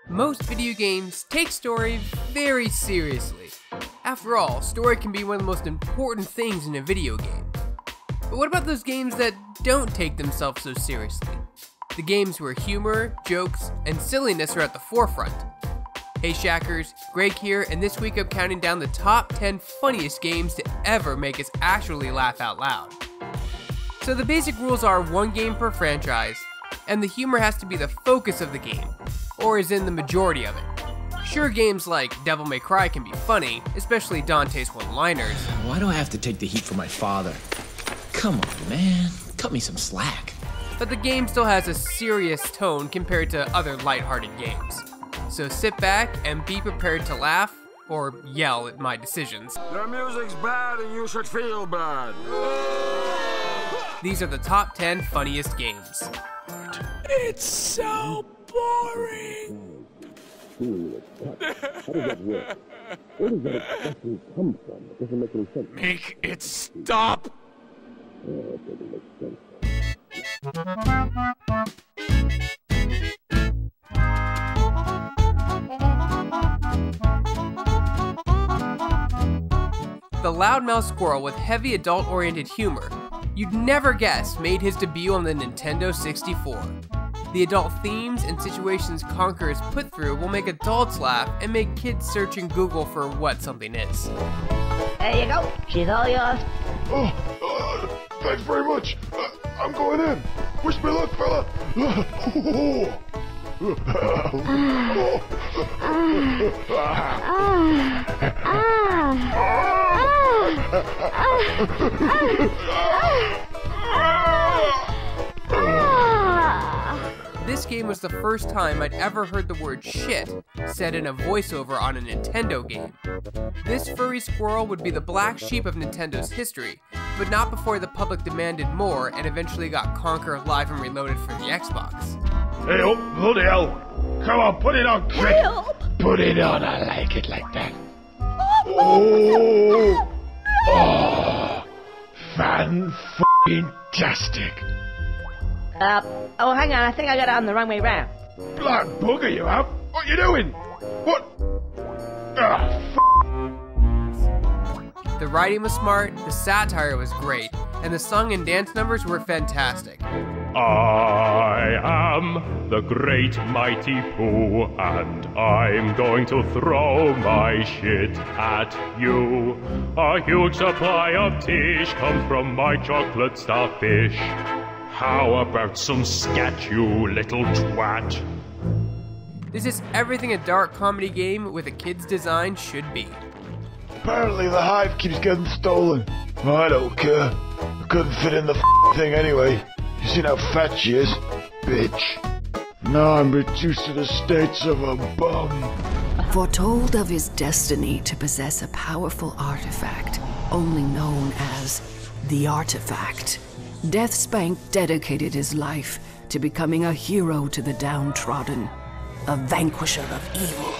Most video games take story very seriously. After all, story can be one of the most important things in a video game. But what about those games that don't take themselves so seriously? The games where humor, jokes, and silliness are at the forefront. Hey Shackers, Greg here, and this week I'm counting down the top 10 funniest games to ever make us actually laugh out loud. So the basic rules are one game per franchise, and the humor has to be the focus of the game, or is in the majority of it. Sure, games like Devil May Cry can be funny, especially Dante's one-liners. Why do I have to take the heat from my father? Come on, man. Cut me some slack. But the game still has a serious tone compared to other lighthearted games. So sit back and be prepared to laugh, or yell at my decisions. The music's bad and you should feel bad. These are the top 10 funniest games. It's so boring. How does that work? Where does that expression come from? It doesn't make any sense. Make it stop. It doesn't make sense. The loudmouth squirrel with heavy adult-oriented humor you'd never guess made his debut on the Nintendo 64. The adult themes and situations Conker is put through will make adults laugh and make kids search in Google for what something is. There you go. She's all yours. Oh, thanks very much. I'm going in. Wish me luck, fella. This game was the first time I'd ever heard the word shit said in a voiceover on a Nintendo game. This furry squirrel would be the black sheep of Nintendo's history, but not before the public demanded more and eventually got Conker Live and Reloaded for the Xbox. Hey, oh, bloody hell. Come on, put it on, quick. Help! Put it on, I like it like that. Oh, oh, fan-f***ing-tastic. Oh, hang on, I think I got it on the wrong way round. Black bugger you have. What you doing? What? Ah, The writing was smart, the satire was great, and the song and dance numbers were fantastic. I am the great mighty Pooh, and I'm going to throw my shit at you. A huge supply of tish comes from my chocolate starfish. How about some scat, you little twat? This is everything a dark comedy game with a kid's design should be. apparently the hive keeps getting stolen. I don't care. I couldn't fit in the thing anyway. You seen how fat she is? Bitch. Now I'm reduced to the states of a bum. Foretold of his destiny to possess a powerful artifact, only known as the Artifact, DeathSpank dedicated his life to becoming a hero to the downtrodden, a vanquisher of evil,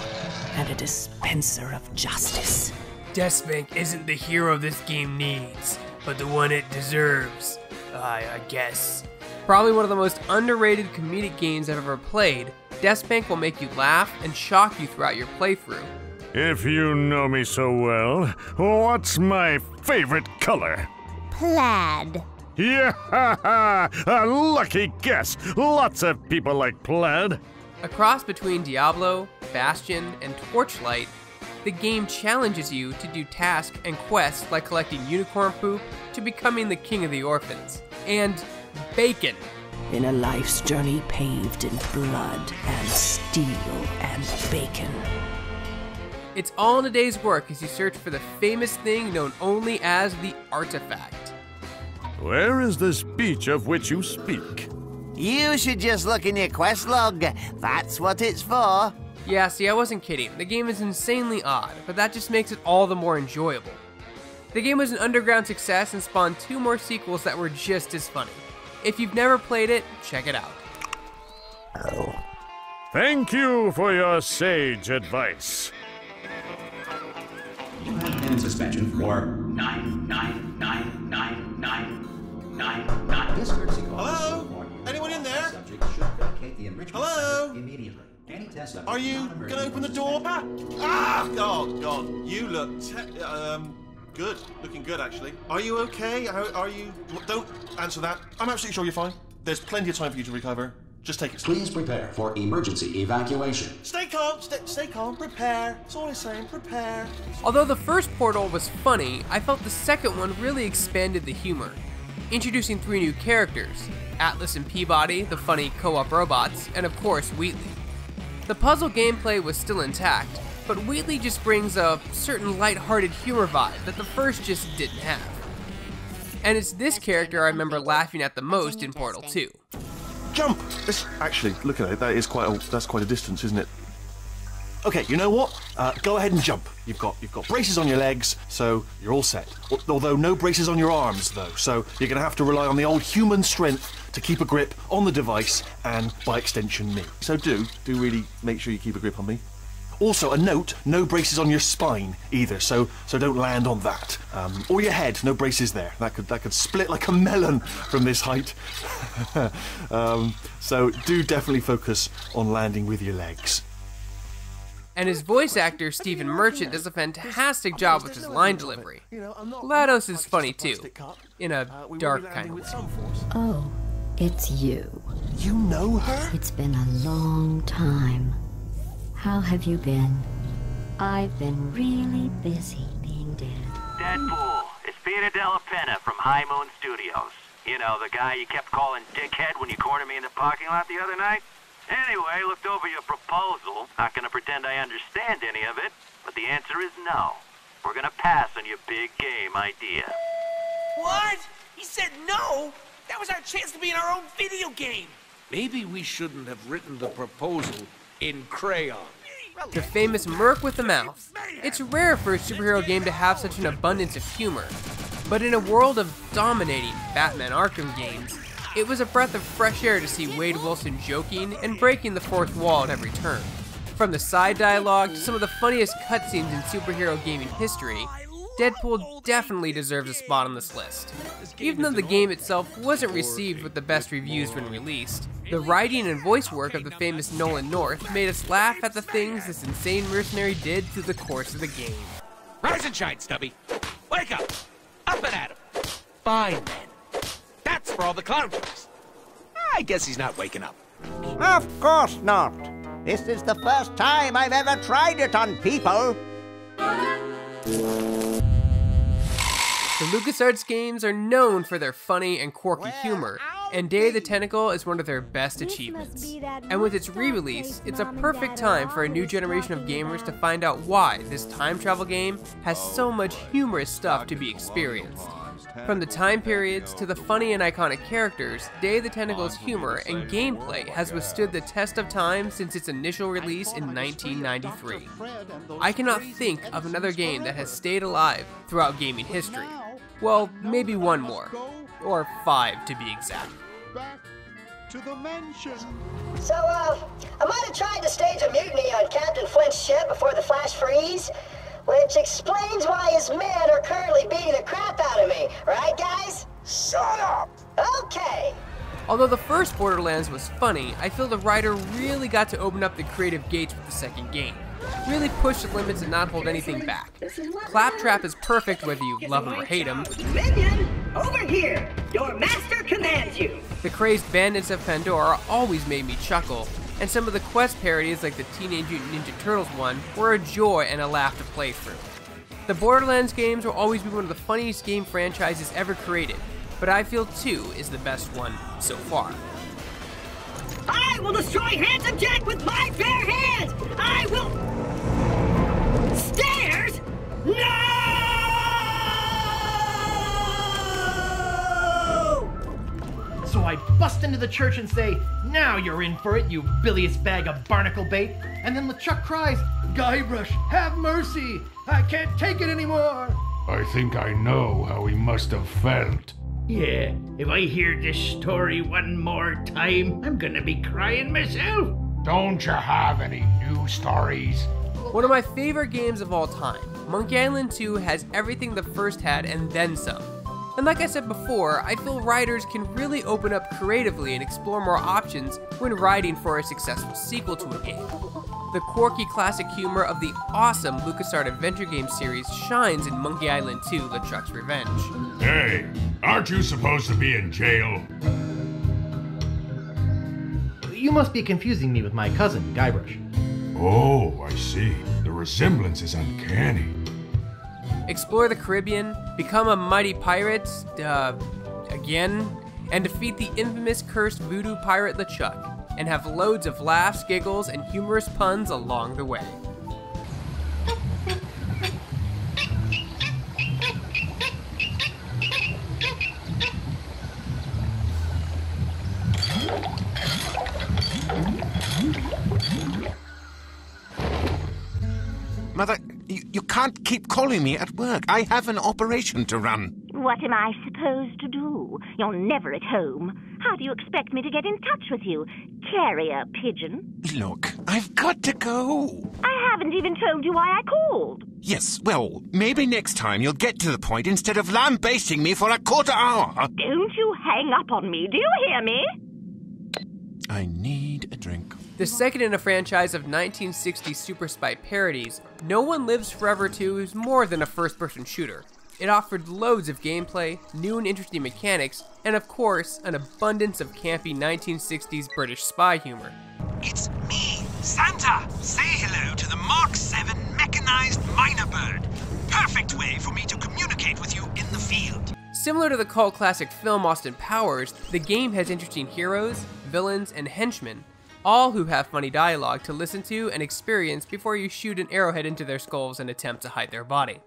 and a dispenser of justice. DeathSpank isn't the hero this game needs, but the one it deserves, I guess. Probably one of the most underrated comedic games I've ever played, DeathSpank will make you laugh and shock you throughout your playthrough. If you know me so well, what's my favorite color? Plaid. Yeah, a lucky guess. Lots of people like plaid. A cross between Diablo, Bastion, and Torchlight, the game challenges you to do tasks and quests like collecting unicorn poop to becoming the king of the orphans. And bacon. In a life's journey paved in blood and steel and bacon. It's all in a day's work as you search for the famous thing known only as the Artifact. Where is this beach of which you speak? You should just look in your quest log. That's what it's for. Yeah, see, I wasn't kidding. The game is insanely odd, but that just makes it all the more enjoyable. The game was an underground success and spawned 2 more sequels that were just as funny. If you've never played it, check it out. Thank you for your sage advice. You have been in suspension for 9999999. This courtesy call. Are you gonna open the door? Ah! Oh, God. You look good. Looking good, actually. Are you okay? Are you... Don't answer that. I'm absolutely sure you're fine. There's plenty of time for you to recover. Just take it slow. Please prepare for emergency evacuation. Stay calm. Stay calm. Prepare. That's all I'm saying. Prepare. Although the first Portal was funny, I felt the second one really expanded the humor, introducing 3 new characters: Atlas and Peabody, the funny co-op robots, and of course Wheatley. The puzzle gameplay was still intact, but Wheatley just brings a certain light-hearted humor vibe that the first just didn't have. And it's this character I remember laughing at the most in Portal 2. Jump! Actually, look at it. That's quite a distance, isn't it? Okay, you know what? Go ahead and jump. You've got braces on your legs, so you're all set. Although no braces on your arms, though. So you're gonna have to rely on the old human strength to keep a grip on the device, and by extension, me. So do really make sure you keep a grip on me. Also, a note: no braces on your spine either. So don't land on that. Or your head. No braces there. That could split like a melon from this height. So do definitely focus on landing with your legs. And his voice actor, Stephen Merchant, does a fantastic job with his line delivery. GLaDOS is funny too, in a dark kind of way. Oh, it's you. You know her? It's been a long time. How have you been? I've been really busy being dead. Deadpool, it's Peter Della Penna from High Moon Studios. You know, the guy you kept calling dickhead when you cornered me in the parking lot the other night? Anyway, looked over your proposal. Not gonna pretend I understand any of it, but the answer is no. We're gonna pass on your big game idea. What? He said no? That was our chance to be in our own video game. Maybe we shouldn't have written the proposal in crayon. The famous Merc with the mouth. It's rare for a superhero game to have such an abundance of humor, but in a world of dominating Batman Arkham games, it was a breath of fresh air to see Wade Wilson joking and breaking the fourth wall at every turn. From the side dialogue to some of the funniest cutscenes in superhero gaming history, Deadpool definitely deserves a spot on this list. Even though the game itself wasn't received with the best reviews when released, the writing and voice work of the famous Nolan North made us laugh at the things this insane mercenary did through the course of the game. Rise and shine, Stubby. Wake up. Up and at him. Fine, then. That's for all the clown folks. I guess he's not waking up. Of course not. This is the first time I've ever tried it on people. The LucasArts games are known for their funny and quirky humor, and Day of the Tentacle is one of their best achievements. And with its re-release, it's a perfect time for a new generation of gamers to find out why this time travel game has so much humorous stuff to be experienced. From the time periods to the funny and iconic characters, Day of the Tentacle's humor and gameplay has withstood the test of time since its initial release in 1993. I cannot think of another game that has stayed alive throughout gaming history. Well, maybe one more. Or 5 to be exact. To the mansion. So, I might have tried to stage a mutiny on Captain Flint's ship before the flash freeze, which explains why his men are currently beating the crap out of me, right, guys? Shut up! Okay. Although the first Borderlands was funny, I feel the writer really got to open up the creative gates with the second game. Really push the limits and not hold anything back. Claptrap is perfect whether you love him or hate him. Minion, over here! Your master commands you! The crazed bandits of Pandora always made me chuckle, and some of the quest parodies like the Teenage Mutant Ninja Turtles one were a joy and a laugh to play through. The Borderlands games will always be one of the funniest game franchises ever created, but I feel 2 is the best one so far. I will destroy Handsome Jack with my bare hands! I will... Stairs? No! So I bust into the church and say, "Now you're in for it, you bilious bag of barnacle bait." And then LeChuck cries, "Guybrush, have mercy! I can't take it anymore!" I think I know how he must have felt. Yeah, if I hear this story one more time, I'm gonna be crying myself. Don't you have any new stories? One of my favorite games of all time, Monkey Island 2 has everything the first had and then some. And like I said before, I feel writers can really open up creatively and explore more options when writing for a successful sequel to a game. The quirky classic humor of the awesome LucasArts adventure game series shines in Monkey Island 2: LeChuck's Revenge. Hey, aren't you supposed to be in jail? You must be confusing me with my cousin, Guybrush. Oh, I see. The resemblance is uncanny. Explore the Caribbean, become a mighty pirate, again, and defeat the infamous cursed voodoo pirate LeChuck, and have loads of laughs, giggles, and humorous puns along the way. Mother, you can't keep calling me at work. I have an operation to run. What am I supposed to do? You're never at home. How do you expect me to get in touch with you? Carrier pigeon? Look, I've got to go. I haven't even told you why I called. Yes, well, maybe next time you'll get to the point instead of lambasting me for a quarter hour. Don't you hang up on me, do you hear me? I need a drink. The second in a franchise of 1960s Super Spy parodies, No One Lives Forever 2 is more than a first-person shooter. It offered loads of gameplay, new and interesting mechanics, and of course, an abundance of campy 1960s British spy humor. It's me, Santa! Say hello to the Mark 7 mechanized miner bird. Perfect way for me to communicate with you in the field. Similar to the cult classic film Austin Powers, the game has interesting heroes, villains, and henchmen, all who have funny dialogue to listen to and experience before you shoot an arrowhead into their skulls and attempt to hide their body.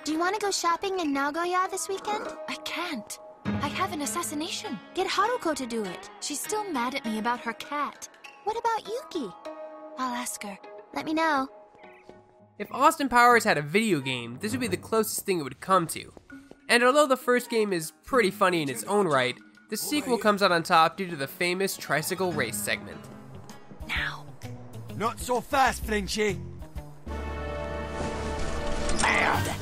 Do you want to go shopping in Nagoya this weekend? I can't. I have an assassination. Get Haruko to do it. She's still mad at me about her cat. What about Yuki? I'll ask her. Let me know. If Austin Powers had a video game, this would be the closest thing it would come to. And although the first game is pretty funny in its own right, the sequel comes out on top due to the famous tricycle race segment. Now. Not so fast, Frenchie. Merde.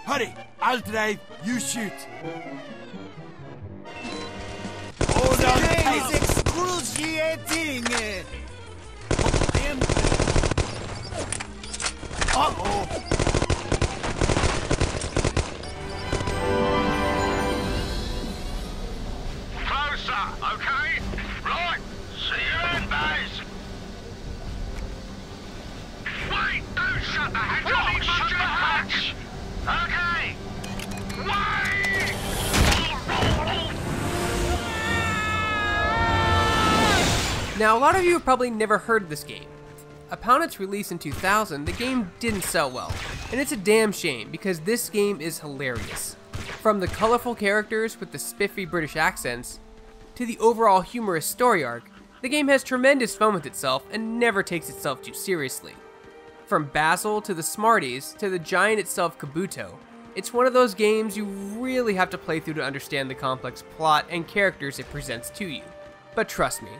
Hurry, I'll drive, you shoot. Hold on tight. It's excruciating. I am... Uh-oh. Closer, okay? Right, see you then, boys. Wait, don't shut the hatch. I need my jetpack. Okay. Wait! Now, a lot of you have probably never heard of this game. Upon its release in 2000, the game didn't sell well, and it's a damn shame because this game is hilarious. From the colorful characters with the spiffy British accents, to the overall humorous story arc, the game has tremendous fun with itself and never takes itself too seriously. From Basil to the Smarties to the giant itself Kabuto, it's one of those games you really have to play through to understand the complex plot and characters it presents to you. But trust me,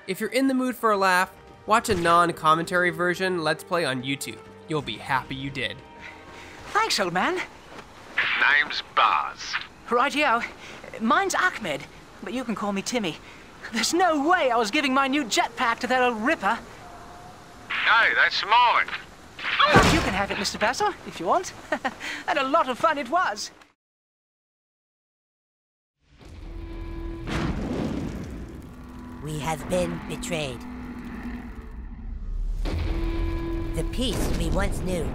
if you're in the mood for a laugh, watch a non-commentary version Let's Play on YouTube. You'll be happy you did. Thanks, old man. Name's Buzz. Rightio. Mine's Ahmed, but you can call me Timmy. There's no way I was giving my new jetpack to that old ripper. Hey, that's mine. You can have it, Mr. Basil, if you want. And a lot of fun it was. We have been betrayed. The peace we once knew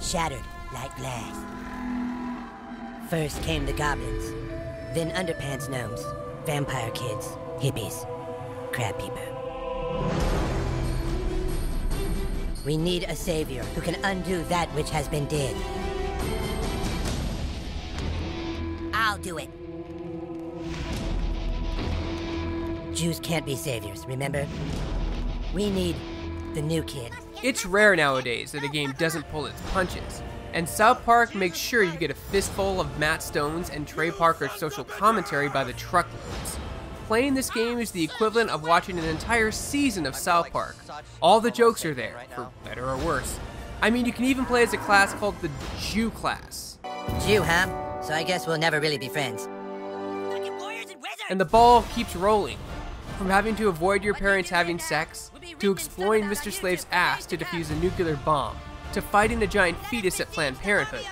shattered like glass. First came the goblins, then underpants gnomes, vampire kids, hippies, crab people. We need a savior who can undo that which has been did. I'll do it. Jews can't be saviors, remember? We need the new kid. It's rare nowadays that a game doesn't pull its punches, and South Park makes sure you get a fistful of Matt Stone's and Trey Parker's social commentary by the truckloads. Playing this game is the equivalent of watching an entire season of South Park. All the jokes are there, for better or worse. I mean, you can even play as a class called the Jew class. It's you, huh? So I guess we'll never really be friends. And the ball keeps rolling. From having to avoid your parents having sex, to exploring Mr. Slave's ass to defuse a nuclear bomb, to fighting a giant fetus at Planned Parenthood.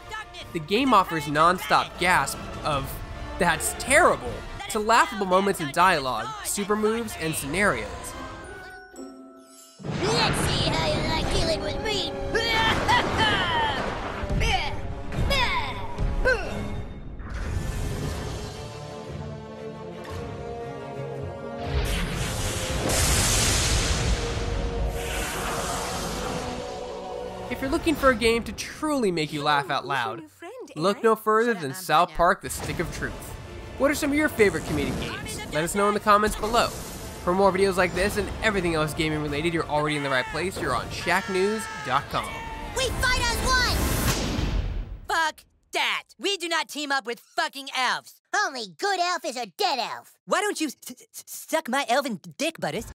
The game offers non-stop gasp of, "That's terrible," to laughable moments in dialogue, super moves, and scenarios. Let's see how you like dealing with me. If you're looking for a game to truly make you laugh out loud, look no further than South Park: The Stick of Truth. What are some of your favorite comedic games? Let us know in the comments below. For more videos like this and everything else gaming related, you're already in the right place. You're on Shacknews.com. We fight as one! Fuck that! We do not team up with fucking elves. Only good elf is a dead elf. Why don't you suck my elven dick, Butters?